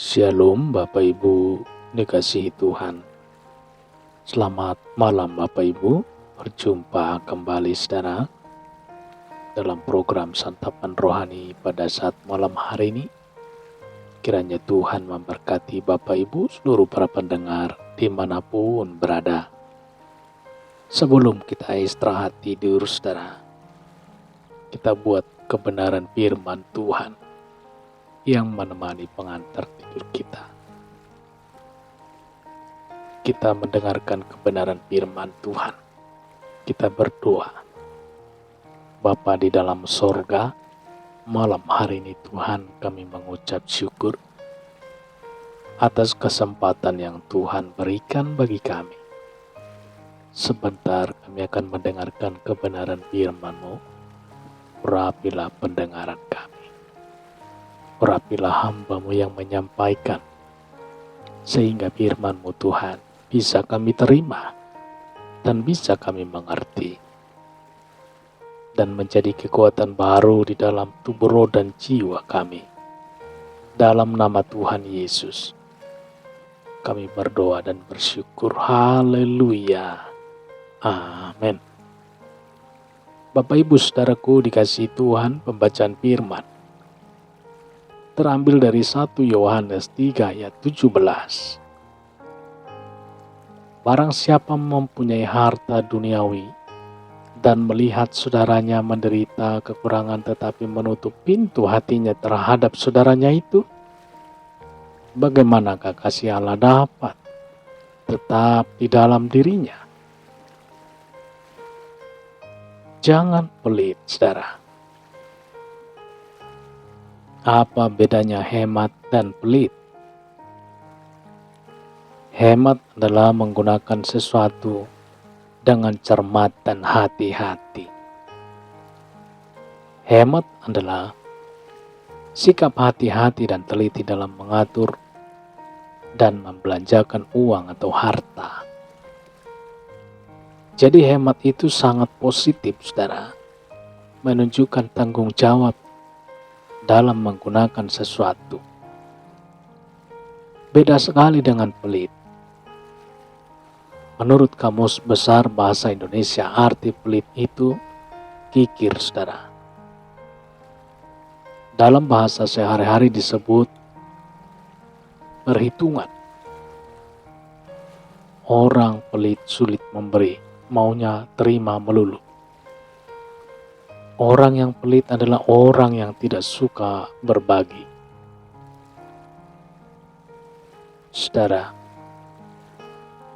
Shalom Bapak Ibu dikasihi Tuhan. Selamat malam Bapak Ibu. Berjumpa kembali saudara dalam program Santapan Rohani pada saat malam hari ini. Kiranya Tuhan memberkati Bapak Ibu seluruh para pendengar dimanapun berada. Sebelum kita istirahat tidur saudara, kita buat kebenaran firman Tuhan yang menemani pengantar tidur kita. Kita mendengarkan kebenaran firman Tuhan. Kita berdoa. Bapa di dalam sorga, malam hari ini Tuhan kami mengucap syukur atas kesempatan yang Tuhan berikan bagi kami. Sebentar kami akan mendengarkan kebenaran firman-Mu. Urapilah pendengaran kami. Urapilah hamba-Mu yang menyampaikan, sehingga firman-Mu Tuhan bisa kami terima dan bisa kami mengerti dan menjadi kekuatan baru di dalam tubuh roh dan jiwa kami. Dalam nama Tuhan Yesus kami berdoa dan bersyukur. Haleluya. Amin. Bapak Ibu saudaraku dikasihi Tuhan, pembacaan firman terambil dari 1 Yohanes 3 ayat 17. Barang siapa mempunyai harta duniawi dan melihat saudaranya menderita kekurangan tetapi menutup pintu hatinya terhadap saudaranya itu, bagaimanakah kasih Allah dapat tetap di dalam dirinya? Jangan pelit, saudara. Apa bedanya hemat dan pelit? Hemat adalah menggunakan sesuatu dengan cermat dan hati-hati. Hemat adalah sikap hati-hati dan teliti dalam mengatur dan membelanjakan uang atau harta. Jadi hemat itu sangat positif, saudara. Menunjukkan tanggung jawab dalam menggunakan sesuatu. Beda sekali dengan pelit. Menurut Kamus Besar Bahasa Indonesia, arti pelit itu kikir, saudara. Dalam bahasa sehari-hari disebut perhitungan. Orang pelit sulit memberi, maunya terima melulu. Orang yang pelit adalah orang yang tidak suka berbagi. Saudara,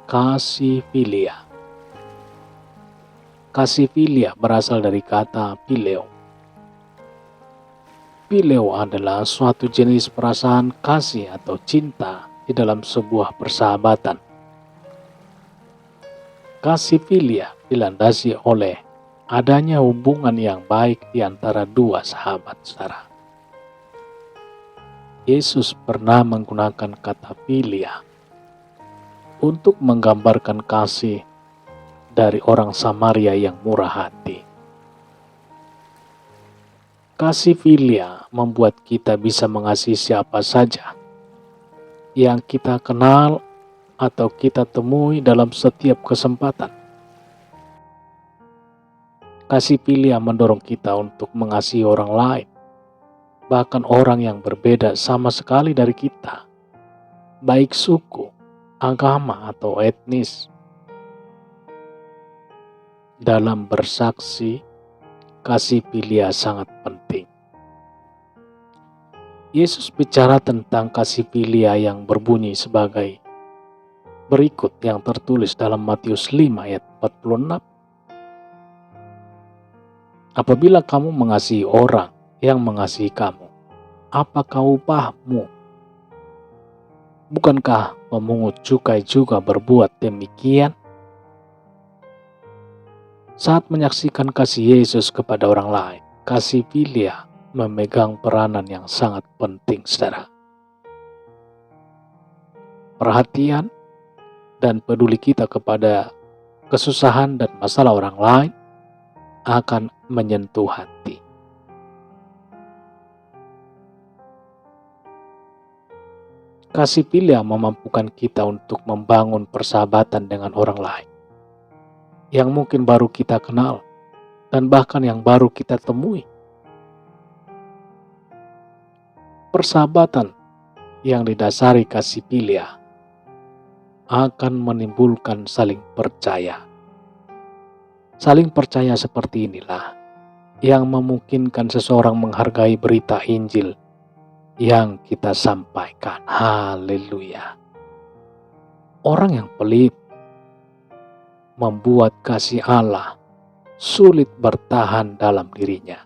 kasih filia. Kasih filia berasal dari kata phileo. Phileo adalah suatu jenis perasaan kasih atau cinta di dalam sebuah persahabatan. Kasih filia dilandasi oleh adanya hubungan yang baik di antara dua sahabat, saudara. Yesus pernah menggunakan kata filia untuk menggambarkan kasih dari orang Samaria yang murah hati. Kasih filia membuat kita bisa mengasihi siapa saja yang kita kenal atau kita temui dalam setiap kesempatan. Kasih filia mendorong kita untuk mengasihi orang lain, bahkan orang yang berbeda sama sekali dari kita, baik suku, agama, atau etnis. Dalam bersaksi, kasih filia sangat penting. Yesus bicara tentang kasih filia yang berbunyi sebagai berikut yang tertulis dalam Matius 5 ayat 46. Apabila kamu mengasihi orang yang mengasihi kamu, apakah upahmu? Bukankah pemungut cukai juga berbuat demikian? Saat menyaksikan kasih Yesus kepada orang lain, kasih filia memegang peranan yang sangat penting, saudara. Perhatian dan peduli kita kepada kesusahan dan masalah orang lain akan menyentuh hati. Kasih Filia memampukan kita untuk membangun persahabatan dengan orang lain yang mungkin baru kita kenal dan bahkan yang baru kita temui. Persahabatan yang didasari kasih Filia akan menimbulkan saling percaya. Saling percaya seperti inilah yang memungkinkan seseorang menghargai berita Injil yang kita sampaikan. Haleluya. Orang yang pelit membuat kasih Allah sulit bertahan dalam dirinya.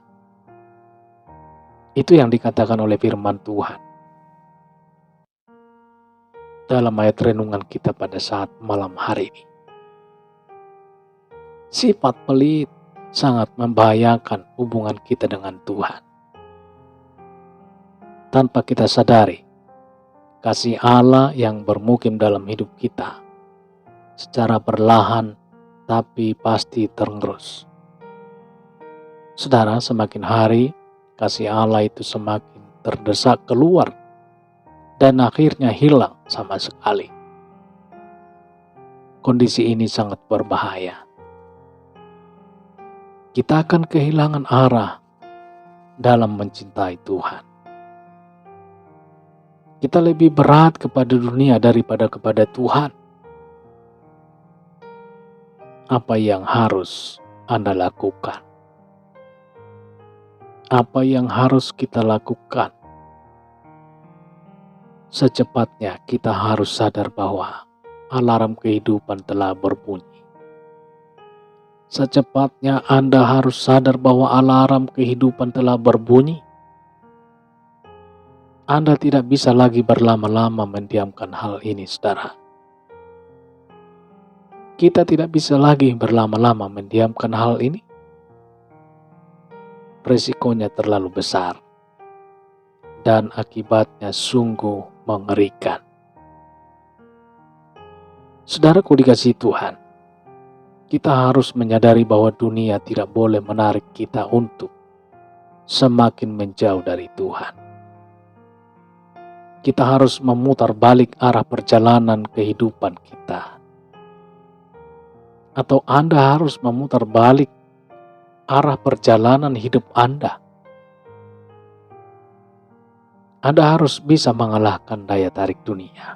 Itu yang dikatakan oleh firman Tuhan dalam ayat renungan kita pada saat malam hari ini. Sifat pelit sangat membahayakan hubungan kita dengan Tuhan. Tanpa kita sadari, kasih Allah yang bermukim dalam hidup kita secara perlahan tapi pasti tergerus. Saudara, semakin hari kasih Allah itu semakin terdesak keluar dan akhirnya hilang sama sekali. Kondisi ini sangat berbahaya. Kita akan kehilangan arah dalam mencintai Tuhan. Kita lebih berat kepada dunia daripada kepada Tuhan. Apa yang harus Anda lakukan? Apa yang harus kita lakukan? Secepatnya kita harus sadar bahwa alarm kehidupan telah berbunyi. Secepatnya Anda harus sadar bahwa alarm kehidupan telah berbunyi. Anda tidak bisa lagi berlama-lama mendiamkan hal ini, saudara. Kita tidak bisa lagi berlama-lama mendiamkan hal ini. Resikonya terlalu besar dan akibatnya sungguh mengerikan. Saudaraku dikasihi Tuhan, kita harus menyadari bahwa dunia tidak boleh menarik kita untuk semakin menjauh dari Tuhan. Kita harus memutar balik arah perjalanan kehidupan kita. Atau Anda harus memutar balik arah perjalanan hidup Anda. Anda harus bisa mengalahkan daya tarik dunia.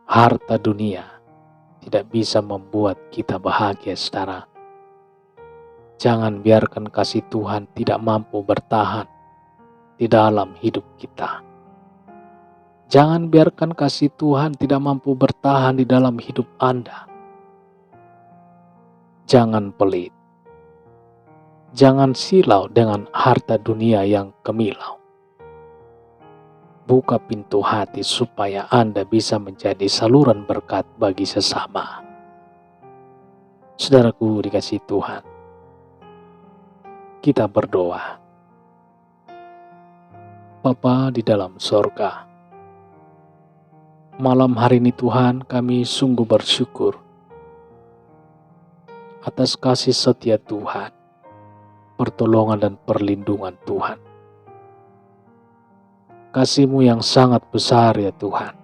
Harta dunia tidak bisa membuat kita bahagia, saudara. Jangan biarkan kasih Tuhan tidak mampu bertahan di dalam hidup kita. Jangan biarkan kasih Tuhan tidak mampu bertahan di dalam hidup Anda. Jangan pelit. Jangan silau dengan harta dunia yang gemilau. Buka pintu hati supaya Anda bisa menjadi saluran berkat bagi sesama. Saudaraku dikasihi Tuhan, kita berdoa. Bapa di dalam sorga, malam hari ini Tuhan, kami sungguh bersyukur atas kasih setia Tuhan, pertolongan dan perlindungan Tuhan. Kasih-Mu yang sangat besar ya Tuhan,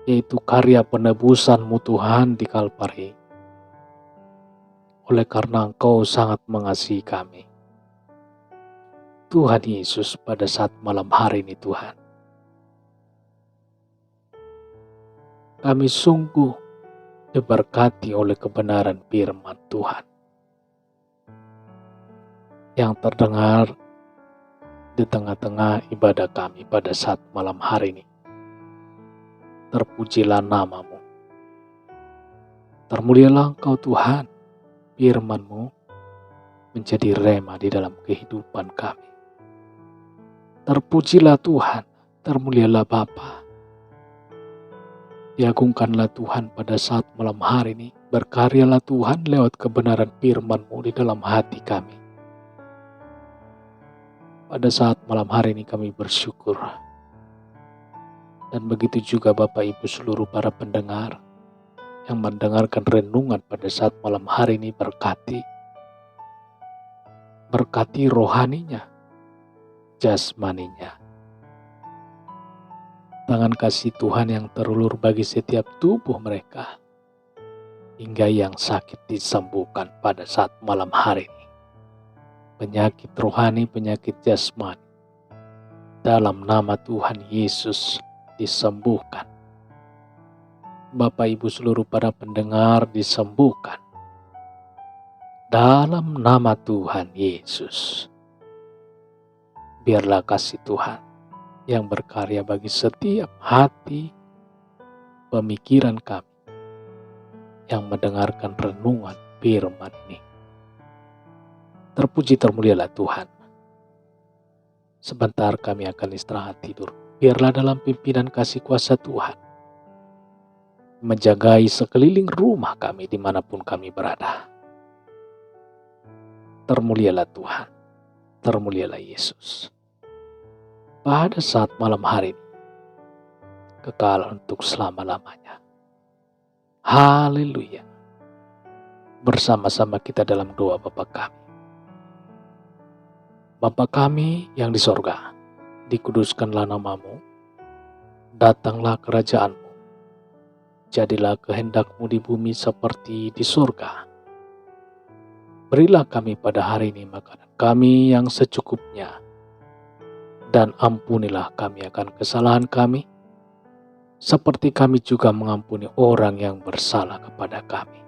yaitu karya penebusan-Mu Tuhan di Kalvari. Oleh karena Engkau sangat mengasihi kami, Tuhan Yesus, pada saat malam hari ini Tuhan, kami sungguh diberkati oleh kebenaran firman Tuhan yang terdengar di tengah-tengah ibadah kami pada saat malam hari ini. Terpujilah nama-Mu. Termulialah Engkau Tuhan, firman-Mu menjadi rema di dalam kehidupan kami. Terpujilah Tuhan, termulialah Bapa. Diagungkanlah Tuhan pada saat malam hari ini. Berkaryalah Tuhan lewat kebenaran firman-Mu di dalam hati kami. Pada saat malam hari ini kami bersyukur. Dan begitu juga Bapak Ibu seluruh para pendengar yang mendengarkan renungan pada saat malam hari ini, berkati rohaninya. jasmaninya. Tangan kasih Tuhan yang terulur bagi setiap tubuh mereka, hingga yang sakit disembuhkan pada saat malam hari ini. Penyakit rohani, penyakit jasmani, dalam nama Tuhan Yesus disembuhkan. Bapak Ibu seluruh para pendengar disembuhkan. Dalam nama Tuhan Yesus. Biarlah kasih Tuhan yang berkarya bagi setiap hati, pemikiran kami yang mendengarkan renungan firman ini. Terpuji termulialah Tuhan. Sebentar kami akan istirahat tidur. Biarlah dalam pimpinan kasih kuasa Tuhan menjagai sekeliling rumah kami dimanapun kami berada. Termulialah Tuhan. Termulialah Yesus. Pada saat malam hari ini, kekal untuk selama-lamanya. Haleluya. Bersama-sama kita dalam doa Bapa kami. Bapa kami yang di sorga, dikuduskanlah namamu, datanglah kerajaanmu, jadilah kehendakmu di bumi seperti di sorga. Berilah kami pada hari ini makanan kami yang secukupnya, dan ampunilah kami akan kesalahan kami, seperti kami juga mengampuni orang yang bersalah kepada kami.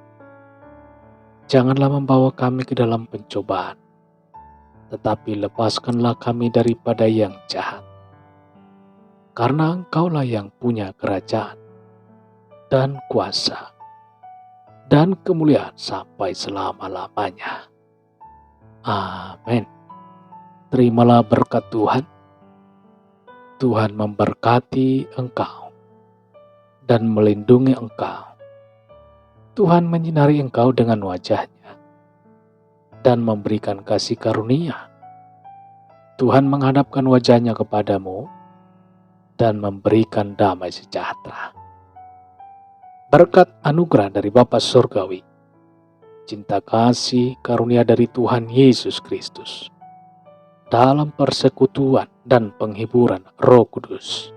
Janganlah membawa kami ke dalam pencobaan, tetapi lepaskanlah kami daripada yang jahat. Karena Engkaulah yang punya kerajaan, dan kuasa, dan kemuliaan sampai selama-lamanya. Amin. Terimalah berkat Tuhan. Tuhan memberkati engkau dan melindungi engkau. Tuhan menyinari engkau dengan wajah-Nya dan memberikan kasih karunia. Tuhan menghadapkan wajah-Nya kepadamu dan memberikan damai sejahtera. Berkat anugerah dari Bapa Surgawi, cinta kasih karunia dari Tuhan Yesus Kristus, dalam persekutuan dan penghiburan Roh Kudus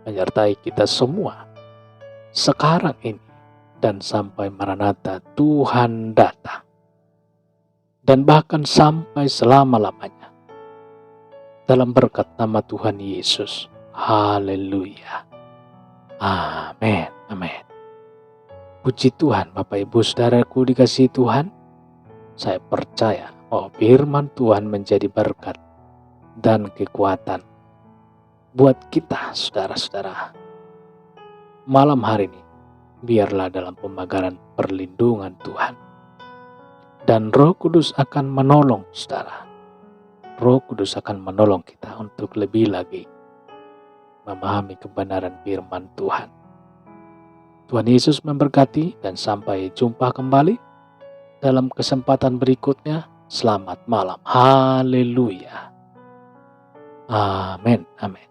menyertai kita semua sekarang ini dan sampai Maranatha Tuhan datang, dan bahkan sampai selama-lamanya. Dalam berkat nama Tuhan Yesus. Haleluya. Amin. Amin. Puji Tuhan, Bapak Ibu Saudaraku dikasihi Tuhan. Saya percaya bahwa firman Tuhan menjadi berkat dan kekuatan buat kita, saudara-saudara. Malam hari ini, biarlah dalam pemagaran perlindungan Tuhan. Dan Roh Kudus akan menolong saudara. Roh Kudus akan menolong kita untuk lebih lagi memahami kebenaran firman Tuhan. Tuhan Yesus memberkati dan sampai jumpa kembali dalam kesempatan berikutnya. Selamat malam. Haleluya. Amin. Amin.